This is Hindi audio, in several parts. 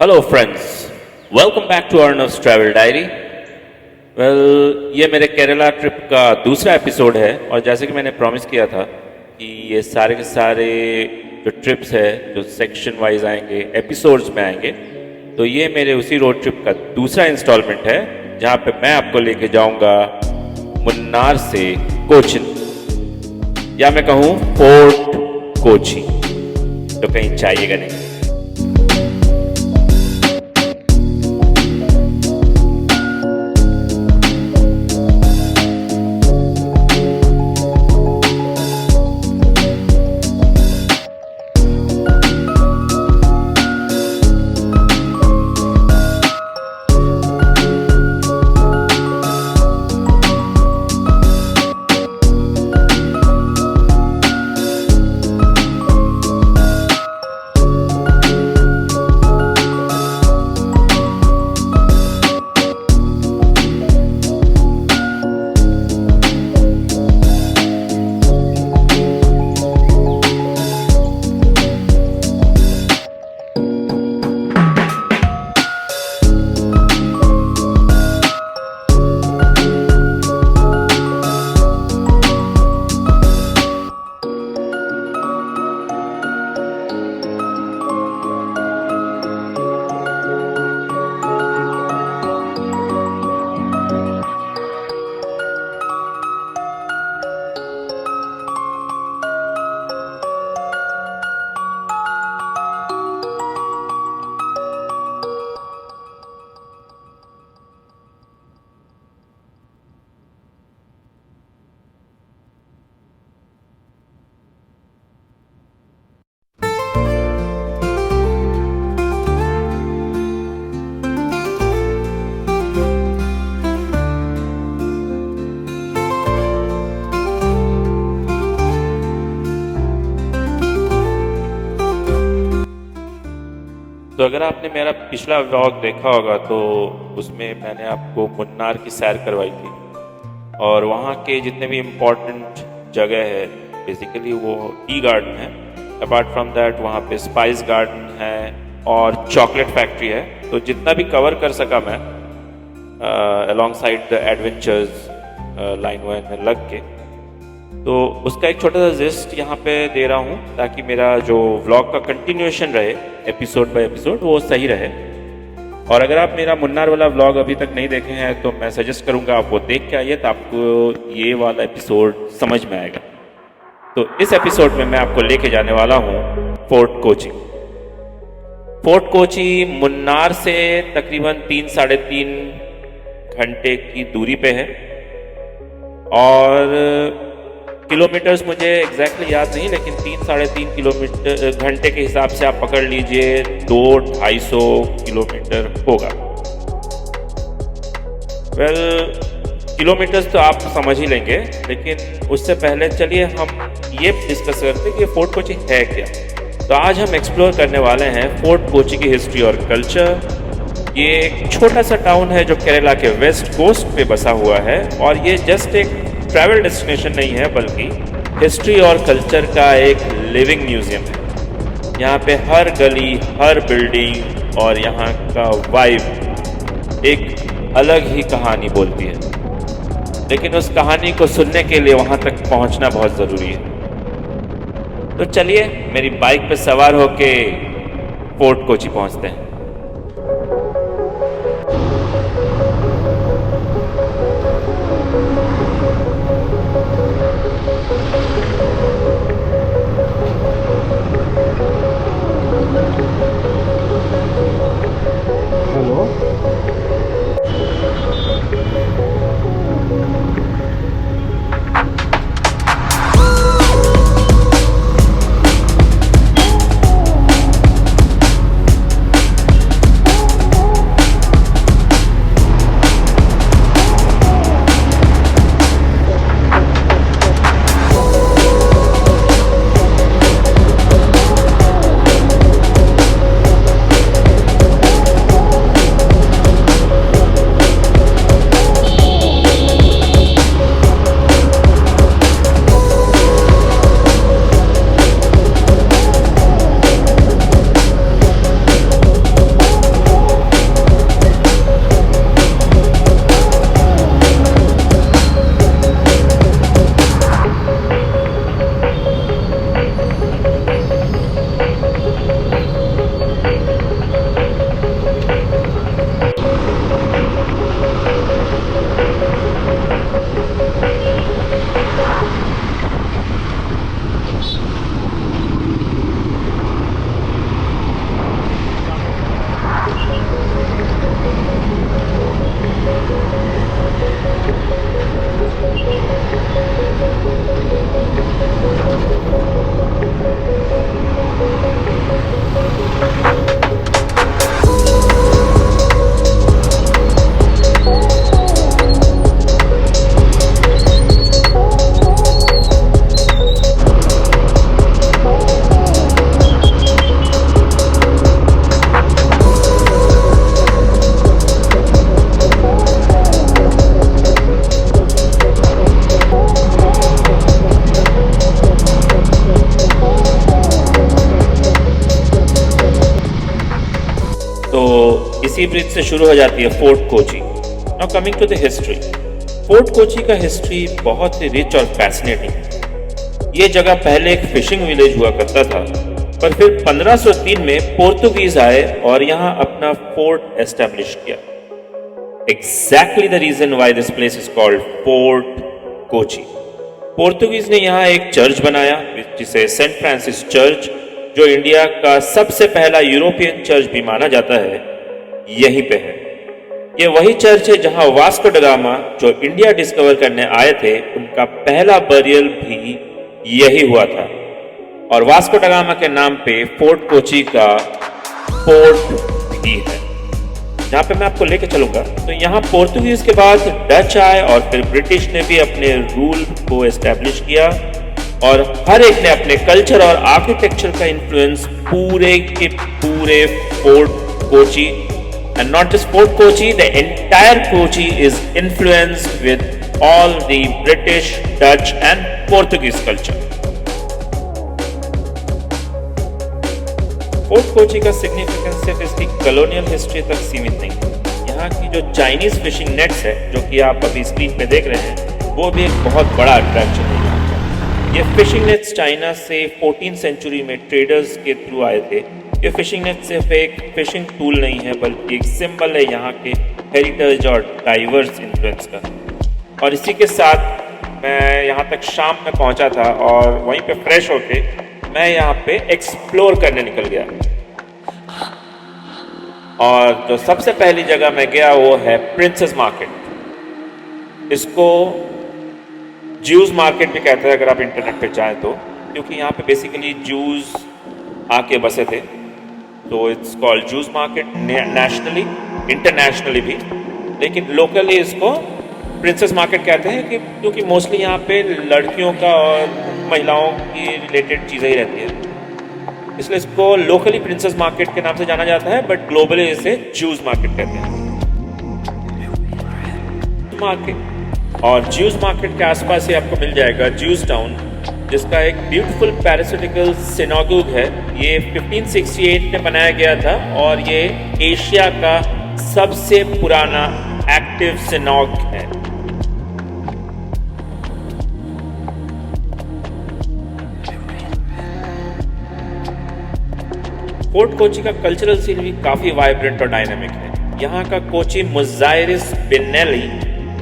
Hello friends, welcome back to Arnav's travel diary. ये मेरे केरला ट्रिप का दूसरा एपिसोड है और जैसे कि मैंने प्रॉमिस किया था कि ये सारे के सारे जो ट्रिप्स है जो सेक्शन वाइज आएंगे, एपिसोड्स में आएंगे, तो ये मेरे उसी रोड ट्रिप का दूसरा इंस्टॉलमेंट है जहाँ पे मैं आपको लेके जाऊंगा मुन्नार से कोचिन, या मैं कहूँ फोर्ट कोची। तो कहीं चाहिएगा नहीं। तो अगर आपने मेरा पिछला व्लॉग देखा होगा तो उसमें मैंने आपको मुन्नार की सैर करवाई थी और वहाँ के जितने भी इम्पोर्टेंट जगह है, बेसिकली वो टी गार्डन है। अपार्ट फ्रॉम दैट वहाँ पे स्पाइस गार्डन है और चॉकलेट फैक्ट्री है। तो जितना भी कवर कर सका मैं along side the adventures line wine में लग के, तो उसका एक छोटा सा जिस्ट यहाँ पे दे रहा हूँ ताकि मेरा जो व्लॉग का कंटिन्यूएशन रहे एपिसोड बाय एपिसोड वो सही रहे। और अगर आप मेरा मुन्नार वाला व्लॉग अभी तक नहीं देखे हैं तो मैं सजेस्ट करूँगा आप वो देख के आइए, तो आपको ये वाला एपिसोड समझ में आएगा। तो इस एपिसोड में मैं आपको लेके जाने वाला हूँ फोर्ट कोची। फोर्ट कोची मुन्नार से तकरीबन 3-3.5 घंटे की दूरी पे है और किलोमीटर्स मुझे एग्जैक्टली याद नहीं, लेकिन 3-3.5 किलोमीटर घंटे के हिसाब से आप पकड़ लीजिए 200-250 किलोमीटर होगा। किलोमीटर्स तो आप समझ ही लेंगे, लेकिन उससे पहले चलिए हम ये डिस्कस करते हैं कि फोर्ट कोची है क्या। तो आज हम एक्सप्लोर करने वाले हैं फोर्ट कोची की हिस्ट्री और कल्चर। ये एक छोटा सा टाउन है जो केरला के वेस्ट कोस्ट पे बसा हुआ है और ये जस्ट एक ट्रैवल डेस्टिनेशन नहीं है बल्कि हिस्ट्री और कल्चर का एक लिविंग म्यूजियम है। यहाँ पे हर गली, हर बिल्डिंग और यहाँ का वाइब एक अलग ही कहानी बोलती है, लेकिन उस कहानी को सुनने के लिए वहाँ तक पहुँचना बहुत ज़रूरी है। तो चलिए मेरी बाइक पे सवार होके फोर्ट कोची पहुँचते हैं। तो इसी ब्रिज से शुरू हो जाती है Fort Kochi. Now coming to the history, Fort Kochi का हिस्ट्री बहुत ही रिच और फैसिनेटिंग है। ये जगह पहले एक फिशिंग विलेज हुआ करता था, पर फिर 1503 में पोर्तुगीज आए और यहाँ अपना फोर्ट एस्टेब्लिश किया। Exactly the reason why this place is called Fort Kochi. Portuguese ने यहाँ एक चर्च बनाया जिसे सेंट फ्रांसिस चर्च, जो इंडिया का सबसे पहला यूरोपियन चर्च भी माना जाता है, यहीं पे है। ये वही चर्च है जहां वास्को ड गामा, जो इंडिया डिस्कवर करने आए थे, उनका पहला बरियल भी यही हुआ था। और वास्को ड गामा के नाम पे फोर्ट कोची का पोर्ट भी है, जहां पे मैं आपको लेके चलूंगा। तो यहाँ पोर्तुगीज के बाद डच आए और फिर ब्रिटिश ने भी अपने रूल को एस्टेब्लिश किया, और हर एक ने अपने कल्चर और आर्किटेक्चर का इन्फ्लुएंस पूरे के पूरे fort Kochi, and not just fort Kochi, the entire Kochi is influenced with all the British, Dutch and Portuguese culture. Fort Kochi का सिग्निफिकेंस सिर्फ इसकी कॉलोनियल हिस्ट्री तक सीमित नहीं है। यहाँ की जो चाइनीज फिशिंग नेट्स है, जो कि आप अभी स्क्रीन पे देख रहे हैं, वो भी एक बहुत बड़ा अट्रैक्शन है। ये फिशिंग नेट्स चाइना से 14th सेंचुरी में ट्रेडर्स के थ्रू आए थे। ये फिशिंग नेट सिर्फ एक फिशिंग टूल नहीं है, बल्कि एक सिंबल है यहाँ के हेरिटेज और डाइवर्स इन्फ्लुएंस का। और इसी के साथ मैं यहाँ तक शाम में पहुँचा था, और वहीं पे फ्रेश होके मैं यहाँ पे एक्सप्लोर करने निकल गया। और जो सबसे पहली जगह मैं गया वो है प्रिंसेस मार्केट। इसको ज्यूज मार्केट भी कहते हैं अगर आप इंटरनेट पे चाहें तो, क्योंकि यहाँ पे बेसिकली ज्यूज आके बसे थे। तो it's called Jews market nationally, internationally भी, लेकिन लोकली इसको प्रिंसेस मार्केट कहते हैं क्योंकि मोस्टली यहाँ पे लड़कियों का और महिलाओं की रिलेटेड चीज़ें ही रहती है, इसलिए इसको लोकली प्रिंसेस मार्केट के नाम से जाना जाता है, बट ग्लोबली इसे ज्यूज मार्केट कहते हैं। मार्केट और ज्यूज मार्केट के आसपास ही आपको मिल जाएगा ज्यूज टाउन, जिसका एक ब्यूटीफुल पैरासिटिकल सिनागोग है। ये 1568 में बनाया गया था, और ये एशिया का सबसे पुराना एक्टिव सिनाग है। फोर्ट कोची का कल्चरल सीन भी काफी वाइब्रेंट और डायनामिक है। यहाँ का कोची मुजायरिस बिन्नेली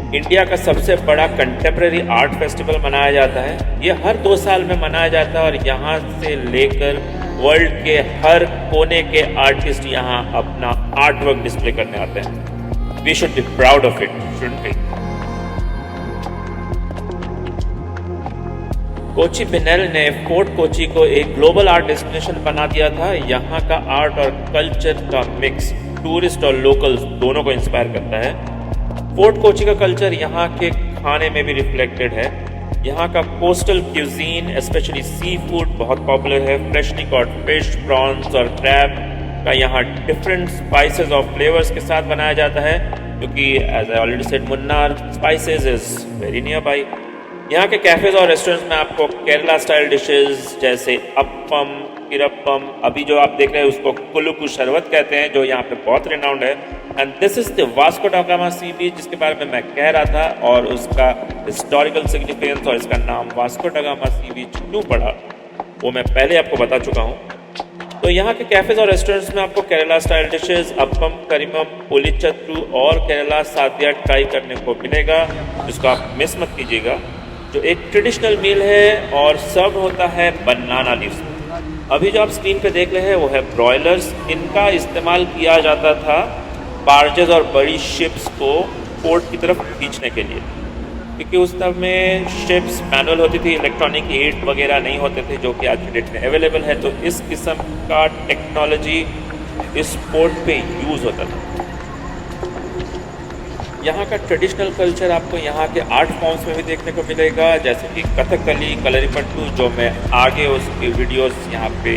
इंडिया का सबसे बड़ा कंटेम्प्रेरी आर्ट फेस्टिवल मनाया जाता है। ये हर 2 साल में मनाया जाता है, और यहाँ से लेकर वर्ल्ड के हर कोने के आर्टिस्ट यहाँ अपना आर्ट वर्क डिस्प्ले करने आते हैं। We should be proud of it, shouldn't we? Kochi biennale ने फोर्ट कोची को एक ग्लोबल आर्ट डेस्टिनेशन बना दिया था। यहाँ का आर्ट और कल्चर का मिक्स टूरिस्ट और लोकल्स दोनों को इंस्पायर करता है। फोर्ट कोची का कल्चर यहाँ के खाने में भी रिफ्लेक्टेड है। यहाँ का coastal cuisine, specially sea food, बहुत पॉपुलर है। फ्रेशली कॉट फिश, प्रॉन्स और क्रैब का यहाँ डिफरेंट स्पाइसेस और फ्लेवर्स के साथ बनाया जाता है, क्योंकि as I already said, Munnar spices is very near by. यहाँ के कैफेज और रेस्टोरेंट्स में आपको केरला स्टाइल डिशेस जैसे अप्पम, किरप्पम, अभी जो आप देख रहे हैं उसको कुलुकु शरबत कहते हैं, जो यहाँ पे बहुत रिनाउंड है। And this is the Vasco da Gama सी बीच, जिसके बारे में मैं कह रहा था, और उसका हिस्टोरिकल सिग्निफिकेंस और इसका नाम वास्को ड गामा सी बीच क्यों पड़ा, वो मैं पहले आपको बता चुका हूँ। तो यहाँ के कैफेज और रेस्टोरेंट्स में आपको केरला स्टाइल डिशेस, अप्पम, करीमम, पुलिचत्रू और केरला सादिया ट्राई करने को मिलेगा, जिसको आप मिस मत कीजिएगा। जो एक ट्रेडिशनल मील है और सर्व होता है बनाना लीव्स। अभी जो आप स्क्रीन पे देख रहे हैं वो है ब्रॉयलर्स। इनका इस्तेमाल किया जाता था बार्जेस और बड़ी शिप्स को पोर्ट की तरफ खींचने के लिए, क्योंकि उस समय शिप्स मैनुअल होती थी, इलेक्ट्रॉनिक एड वगैरह नहीं होते थे जो कि आज की डेट में अवेलेबल है। तो इस किस्म का टेक्नोलॉजी इस पोर्ट पे यूज़ होता था। यहाँ का ट्रेडिशनल कल्चर आपको यहाँ के आर्ट फॉर्म्स में भी देखने को मिलेगा, जैसे कि कथकली, कलरीपट्टू, जो मैं आगे उसकी वीडियोस यहाँ पे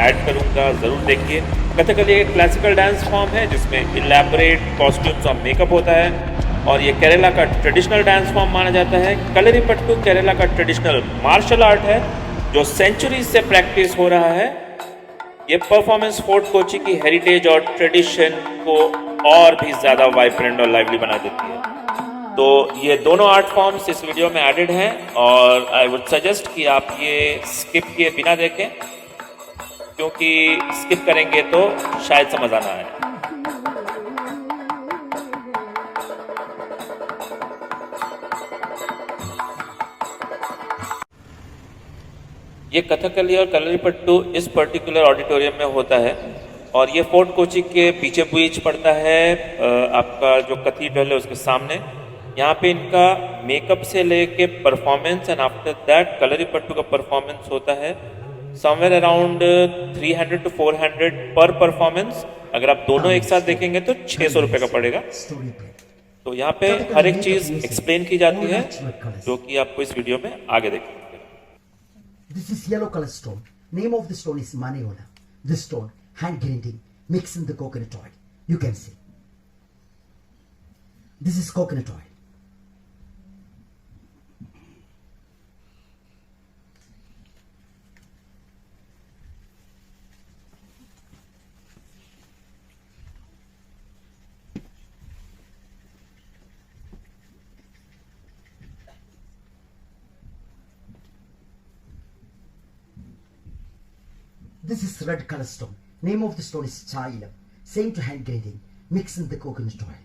ऐड करूँगा, ज़रूर देखिए। कथकली एक क्लासिकल डांस फॉर्म है जिसमें इलेबोरेट कॉस्ट्यूम्स और मेकअप होता है, और ये केरला का ट्रेडिशनल डांस फॉर्म माना जाता है। कलरीपट्टू केरला का ट्रेडिशनल मार्शल आर्ट है जो सेंचुरीज से प्रैक्टिस हो रहा है, ये परफॉर्मेंस फोर्ट कोची की हेरिटेज और ट्रेडिशन को और भी ज़्यादा वाइब्रेंट और लाइवली बना देती है। तो ये दोनों आर्ट फॉर्म्स इस वीडियो में एडेड हैं और आई वुड सजेस्ट कि आप ये स्किप किए बिना देखें, क्योंकि स्किप करेंगे तो शायद समझ आना आए। ये कथकली और कलरीपट्टू इस पर्टिकुलर ऑडिटोरियम में होता है और ये फोर्ट कोची के पीछे बीच पड़ता है, आपका जो कैथीड्रल है उसके सामने। यहाँ पे इनका मेकअप से लेके परफॉर्मेंस एंड आफ्टर दैट कलरीपट्टू का परफॉर्मेंस होता है समवेयर अराउंड 300 to 400 पर परफॉर्मेंस। अगर आप दोनों एक साथ देखेंगे तो 600 रुपये का पड़ेगा। तो यहाँ पे हर एक चीज एक्सप्लेन की जाती है जो कि आपको इस वीडियो में आगे देखेंगे। This is yellow color stone. Name of the stone is Maniola. This stone, hand grinding, mixed in the coconut oil. You can see. This is coconut oil. This is red color stone. Name of the stone is Chailam. Same to hand grinding, mixed in the coconut oil.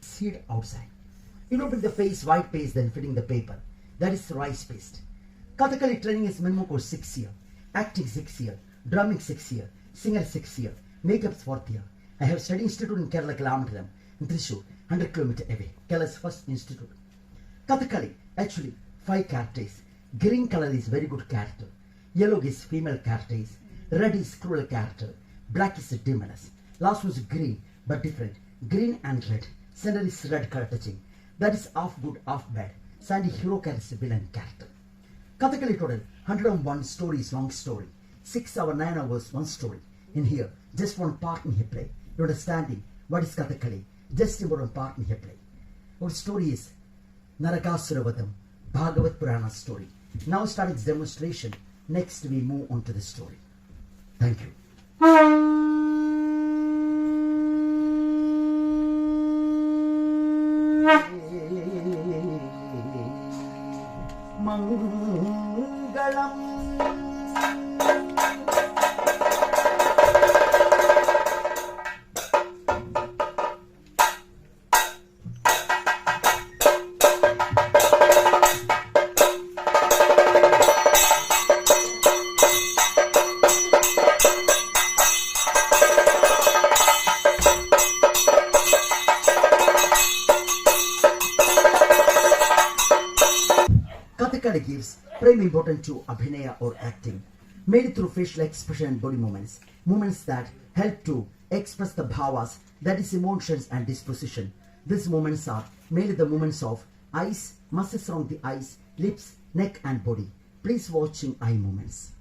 Seed outside. You know, with the face, white paste, then filling the paper. That is rice paste. Kathakali training is minimum course 6 year. Acting 6 year. Drumming 6 year. Singer 6 year. Makeup 4th year. I have studied institute in Kerala Kalamattalam in Thrissur, 100 km away. Kerala's first institute. Kathakali, actually 5 characters. Green color is very good character. Yellow is female characters. Red is cruel character. Black is demoness. Last was green but different. Green and red. Center is red color touching. That is half good, half bad. Sandy hero character is villain character. Kathakali total 101 stories, long story. 6 hours, 9 hours, one story. In here, just one part in here play. You understanding what is Kathakali? Just important part in here play. Our story is Narakasuravadam, Bhagavat Purana story. Now start its demonstration. Next we move on to the story. Thank you. Mangalam. Kathakali gives prime importance to abhinaya or acting, made through facial expression and body movements, movements that help to express the bhavas, that is emotions and disposition. These movements are mainly the movements of eyes, muscles around the eyes, lips, neck and body. Please watching eye movements.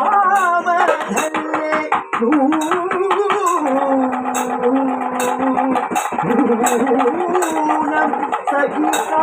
आवधन्ये नूनं सहिता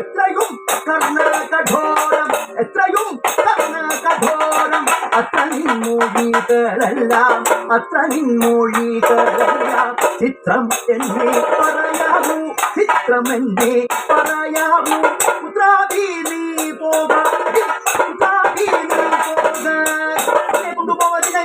എത്രയും കർണകഠോരം എത്രയും കർണകഠോരം അത്ര നിൻമൊഴികളെല്ലാം അത്ര നിൻമൊഴികളെല്ലാം ചിത്രം എന്നെ പറയാവൂ ചിത്രം എന്നെ പറയാവൂ പുത്രാഭി നീ പോക പുത്രാഭി നീ പോക എന്നെ കൊണ്ടുപോവതിനെ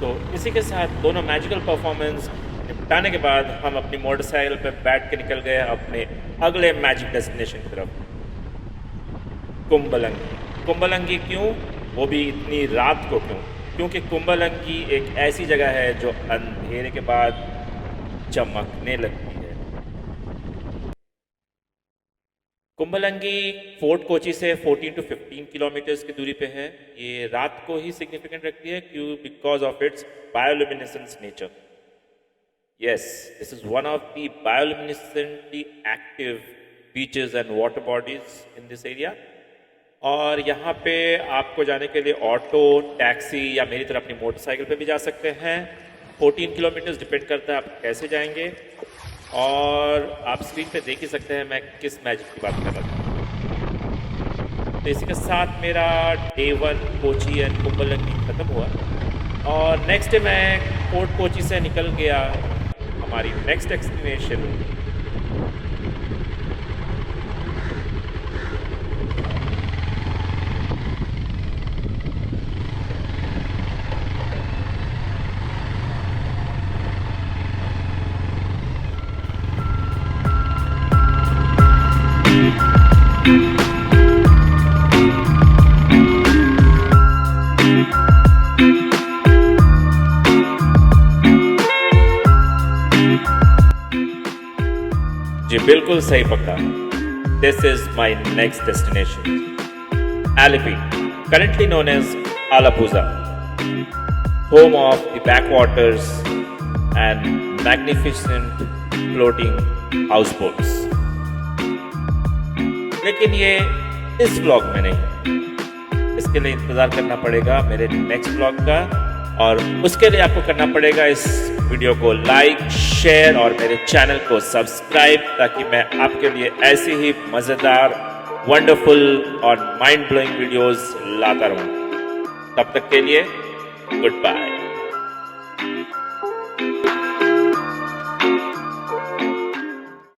तो इसी के साथ दोनों मैजिकल परफॉर्मेंस निपटाने के बाद हम अपनी मोटरसाइकिल पर बैठ के निकल गए अपने अगले मैजिक डेस्टिनेशन की तरफ, कुंबलंगी। कुंबलंगी क्यों, वो भी इतनी रात को क्यों? क्योंकि कुंबलंगी एक ऐसी जगह है जो अंधेरे के बाद चमकने लगती है। कुंबलंगी फोर्ट कोची से 14 to 15 किलोमीटर्स की दूरी पे है। ये रात को ही सिग्निफिकेंट रखती है क्यों? Because of its bioluminescence nature. Yes, this is one of the bioluminescently active beaches and water bodies in this area. और यहाँ पे आपको जाने के लिए ऑटो, टैक्सी या मेरी तरह अपनी मोटरसाइकिल पे भी जा सकते हैं। 14 किलोमीटर्स डिपेंड करता है आप कैसे जाएंगे। और आप स्क्रीन पे देख ही सकते हैं मैं किस मैजिक की बात कर रहा था। तो इसी के साथ मेरा डे 1 कोची एंड कुंबलंगी ख़त्म हुआ और नेक्स्ट डे मैं फोर्ट कोची से निकल गया हमारी नेक्स्ट डेस्टिनेशन जी बिल्कुल सही पकड़ा। This is my next destination Alipi, currently known as Alappuzha, home of the backwaters and magnificent floating houseboats. लेकिन ये इस ब्लॉग में नहीं, इसके उसके लिए इंतज़ार करना पड़ेगा मेरे नेक्स्ट ब्लॉग का, और उसके लिए आपको करना पड़ेगा इस वीडियो को लाइक, शेयर और मेरे चैनल को सब्सक्राइब, ताकि मैं आपके लिए ऐसी ही मज़ेदार, वंडरफुल और माइंड ब्लोइंग वीडियोस लाता रहूं। तब तक के लिए गुड बाय।